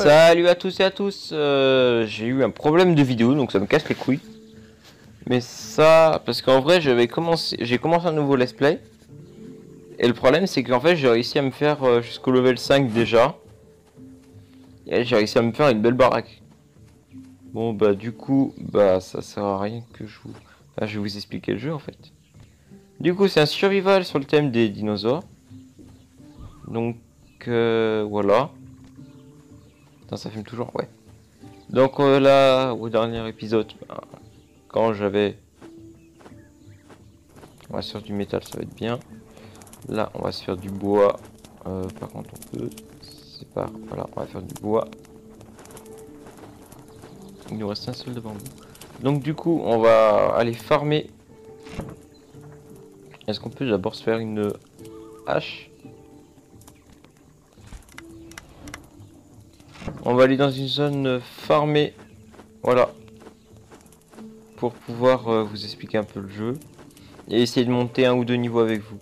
Salut à tous et à tous, j'ai eu un problème de vidéo donc ça me casse les couilles. Mais ça, parce qu'en vrai j'ai commencé un nouveau let's play. Et le problème c'est qu'en fait j'ai réussi à me faire jusqu'au level 5 déjà. Et j'ai réussi à me faire une belle baraque. Bon bah du coup, bah ça sert à rien que je vous... Enfin, je vais vous expliquer le jeu en fait. Du coup c'est un survival sur le thème des dinosaures. Donc voilà. Putain, ça filme toujours, ouais. Donc là, au dernier épisode, bah, quand j'avais... On va se faire du métal, ça va être bien. Là, on va se faire du bois. Par contre, on peut... C'est pas... Voilà, on va faire du bois. Il nous reste un seul de bambou. Donc du coup, on va aller farmer. Est-ce qu'on peut d'abord se faire une hache? On va aller dans une zone farmée. Voilà. Pour pouvoir vous expliquer un peu le jeu. Et essayer de monter un ou deux niveaux avec vous.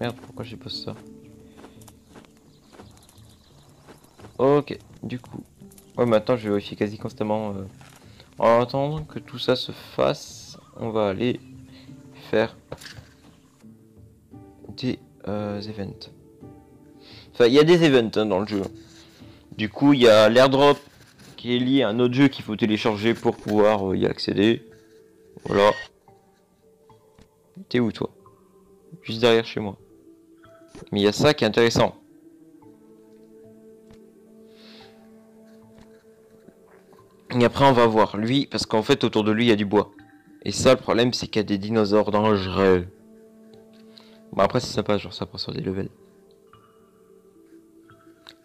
Merde, pourquoi j'ai posé ça? Ok, du coup. Ouais, maintenant je vais vérifier quasi constamment. En attendant que tout ça se fasse, on va aller faire des events. Enfin, il y a des events hein, dans le jeu. Du coup, il y a l'airdrop qui est lié à un autre jeu qu'il faut télécharger pour pouvoir y accéder. Voilà. T'es où toi? Juste derrière chez moi. Mais il y a ça qui est intéressant. Et après on va voir lui, parce qu'en fait autour de lui il y a du bois. Et ça le problème c'est qu'il y a des dinosaures dangereux. Bon après c'est sympa, genre ça prend sur des levels.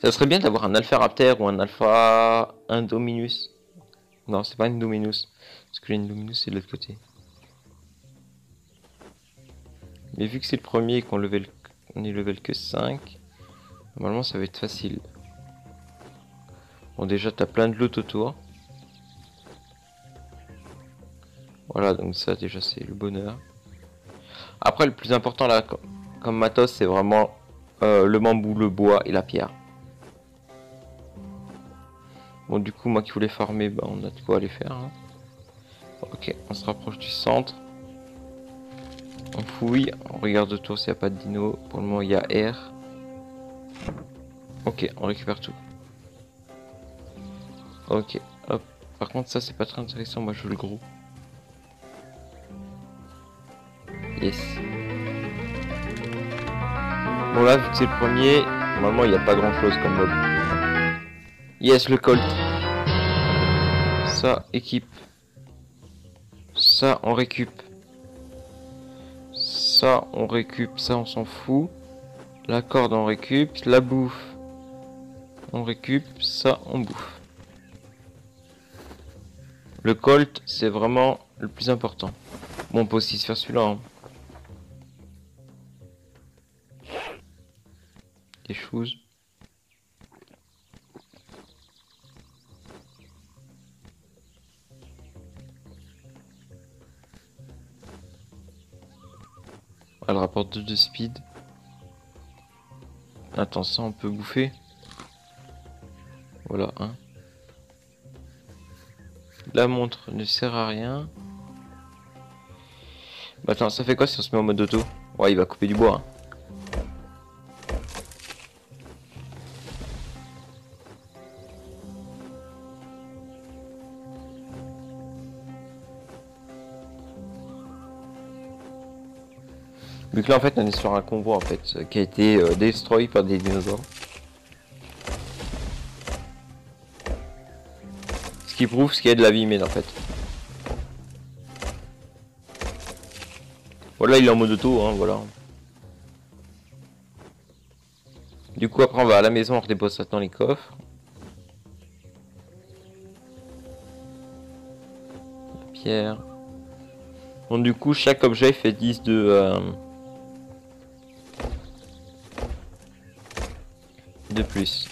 Ça serait bien d'avoir un Alpharaptor ou un Alpha Indominus. Non c'est pas Indominus, parce que l'Indominus c'est de l'autre côté. Mais vu que c'est le premier et qu'on est level que 5, normalement ça va être facile. Bon déjà t'as plein de loot autour. Voilà donc ça déjà c'est le bonheur. Après le plus important là comme matos c'est vraiment le bambou, le bois et la pierre. Bon du coup moi qui voulais farmer, bah, on a de quoi aller faire. Hein. Ok, on se rapproche du centre. On fouille, on regarde autour s'il n'y a pas de dino. Pour le moment il y a R. Ok, on récupère tout. Ok, hop. Par contre ça c'est pas très intéressant, moi je veux le gros. Yes. Bon là vu que c'est le premier, normalement il n'y a pas grand chose comme mob. Yes le colt. Ça équipe. Ça on récup. Ça on récup, ça on s'en fout. La corde on récup, la bouffe on récup, ça on bouffe. Le colt c'est vraiment le plus important. Bon on peut aussi se faire celui-là. Hein. Des choses. Elle rapporte 2 de speed. Attends, ça on peut bouffer. Voilà, hein. La montre ne sert à rien. Bah attends, ça fait quoi si on se met en mode auto? Ouais, il va couper du bois. Hein. Vu que là en fait on est sur un convoi en fait qui a été destroy par des dinosaures. Ce qui prouve qu'il y a de la vie humaine en fait. Voilà, il est en mode auto, hein, voilà. Du coup après on va à la maison, on redépose ça dans les coffres. La pierre. Bon du coup chaque objet fait 10 de plus.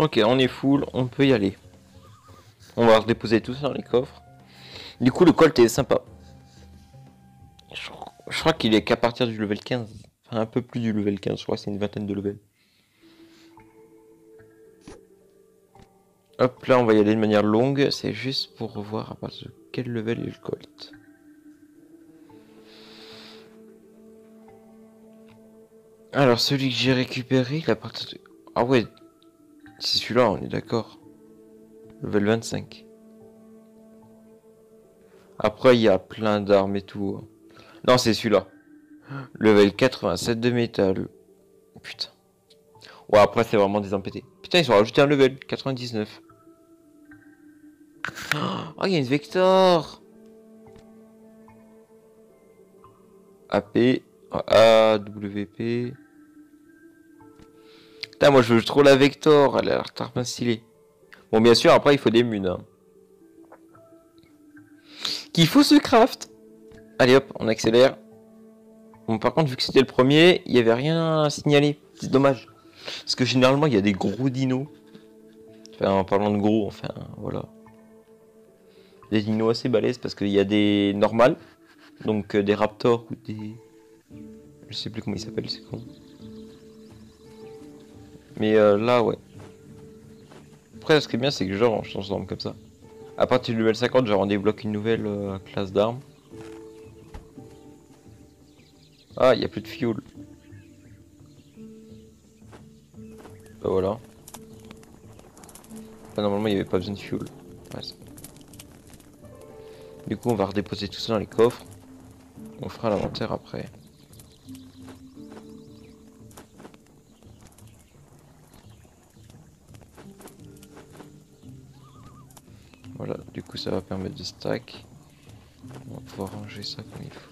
Ok, on est full, on peut y aller. On va redéposer tout ça dans les coffres. Du coup, le Colt est sympa. Je crois qu'il est qu'à partir du level 15. Enfin, un peu plus du level 15, je crois que c'est une vingtaine de levels. Hop, là on va y aller de manière longue, c'est juste pour revoir à partir de quel level est le Colt. Alors celui que j'ai récupéré, il a partir de... Ah ouais, c'est celui-là, on est d'accord. Level 25. Après il y a plein d'armes et tout. Non, c'est celui-là. Level 87 de métal. Putain. Ouais, après c'est vraiment des impétés. Putain, ils ont rajouté un level, 99. Oh, il y a une Vector. AP, AWP. Putain, moi je veux trop la Vector, elle a l'air tarpin stylée. Bon, bien sûr, après il faut des munes. Hein. Qu'il faut se craft. Allez hop, on accélère. Bon, par contre, vu que c'était le premier, il n'y avait rien à signaler. C'est dommage. Parce que généralement, il y a des gros dinos. Enfin, en parlant de gros, enfin, voilà. Des dinos assez balèzes parce qu'il y a des normales. Donc des raptors ou des... Je sais plus comment ils s'appellent, c'est con. Mais là, ouais. Après, ce qui est bien, c'est que genre, on change d'arme comme ça. À partir du level 50, genre, on débloque une nouvelle classe d'armes. Ah, il n'y a plus de fuel. Bah voilà. Ah, normalement, il n'y avait pas besoin de fuel. Ouais, du coup, on va redéposer tout ça dans les coffres. On fera l'inventaire après. Voilà, du coup, ça va permettre de stack. On va pouvoir ranger ça comme il faut.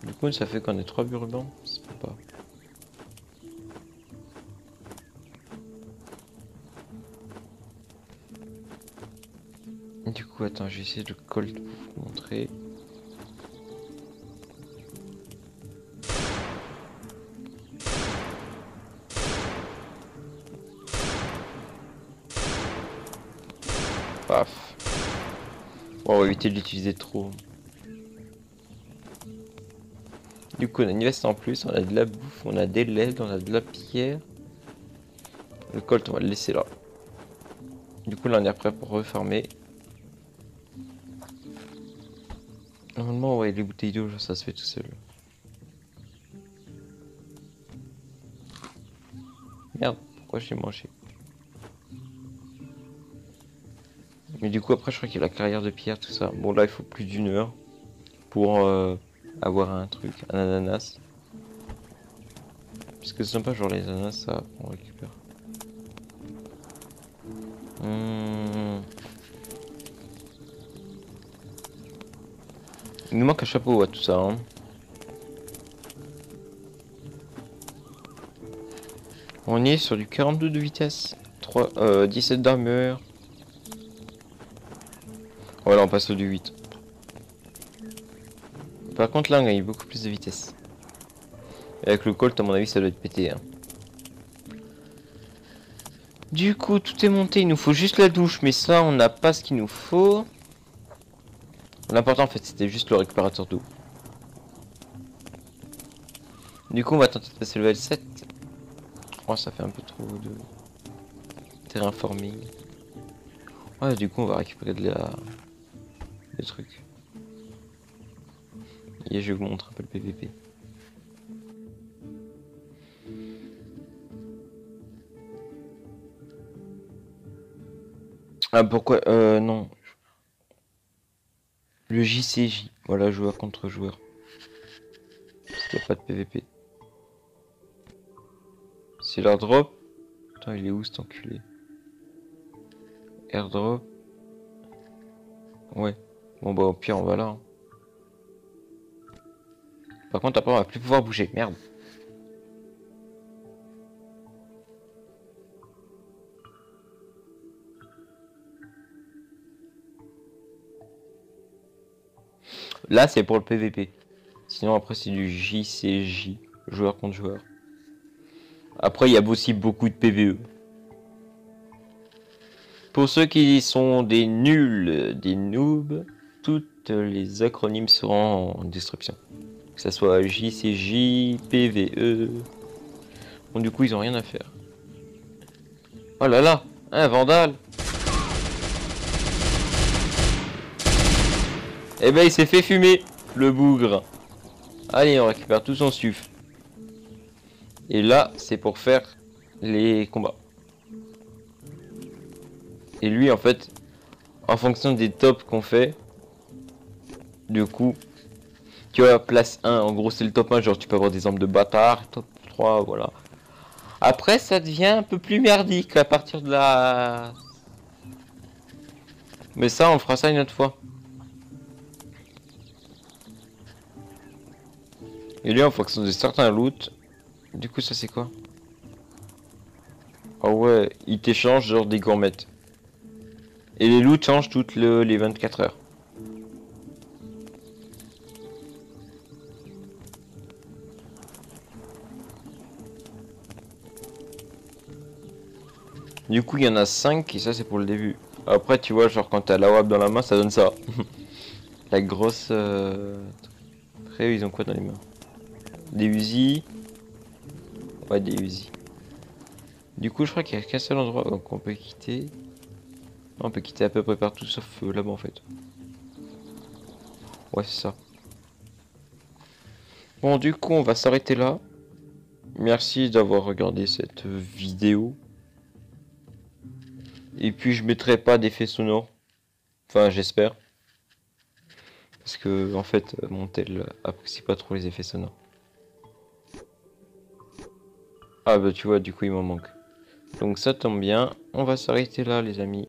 Du coup, ça fait qu'on ait 3 rubans. C'est pas. Du coup, attends, je vais essayer de coller pour vous montrer. Paf. Bon, on va éviter de l'utiliser trop. Du coup, on a une veste en plus, on a de la bouffe, on a des LED, on a de la pierre. Le colt, on va le laisser là. Du coup, là, on est prêt pour refermer. Normalement, ouais, les bouteilles d'eau, ça se fait tout seul. Merde, pourquoi j'ai mangé? Mais du coup, après, je crois qu'il y a la carrière de pierre, tout ça. Bon, là, il faut plus d'une heure pour avoir un truc, un ananas. Puisque c'est sympa, genre les ananas, ça, on récupère. Il nous manque un chapeau à tout ça. Hein. On est sur du 42 de vitesse. 17 d'armure. Voilà, on passe au du 8. Par contre, là, on gagne beaucoup plus de vitesse. Et avec le Colt, à mon avis, ça doit être pété. Hein. Du coup, tout est monté. Il nous faut juste la douche. Mais ça, on n'a pas ce qu'il nous faut. L'important, en fait, c'était juste le récupérateur d'eau. Du coup, on va tenter de passer le level 7. Oh, ça fait un peu trop de terrain forming. Ouais, du coup, on va récupérer de la... des trucs. Et je vous montre un peu le PVP. Ah, pourquoi non. Le JCJ. Voilà, joueur contre joueur. Parce qu'il n'y a pas de PVP. C'est l'airdrop. Putain, il est où cet enculé? Airdrop. Ouais. Bon, bah, au pire, on va là. Hein. Par contre, après, on va plus pouvoir bouger. Merde. Là, c'est pour le PVP. Sinon, après, c'est du JCJ. Joueur contre joueur. Après, il y a aussi beaucoup de PvE. Pour ceux qui sont des nuls, des noobs, toutes les acronymes seront en description. Que ça soit JCJ, PvE. Bon, du coup, ils ont rien à faire. Oh là là, un vandale. Eh ben, il s'est fait fumer, le bougre. Allez, on récupère tout son suff. Et là, c'est pour faire les combats. Et lui, en fait, en fonction des tops qu'on fait, du coup, tu vois, place 1, en gros, c'est le top 1, genre tu peux avoir des armes de bâtard, top 3, voilà. Après, ça devient un peu plus merdique à partir de la... Mais ça, on fera ça une autre fois. Et lui, en fonction de certains loots, du coup, ça c'est quoi? Ah ouais, il t'échange genre des gourmettes. Et les loots changent toutes les 24 heures. Du coup, il y en a 5 et ça c'est pour le début. Après, tu vois, genre quand t'as la WAP dans la main, ça donne ça. La grosse... Après, ils ont quoi dans les mains? Des Uzi. Ouais, des Uzi. Du coup, je crois qu'il n'y a qu'un seul endroit qu'on peut quitter. On peut quitter à peu près partout sauf là-bas en fait. Ouais, c'est ça. Bon, du coup, on va s'arrêter là. Merci d'avoir regardé cette vidéo. Et puis, je mettrai pas d'effet sonore. Enfin, j'espère. Parce que, en fait, mon tel apprécie pas trop les effets sonores. Ah bah, tu vois, du coup, il m'en manque. Donc, ça tombe bien. On va s'arrêter là, les amis.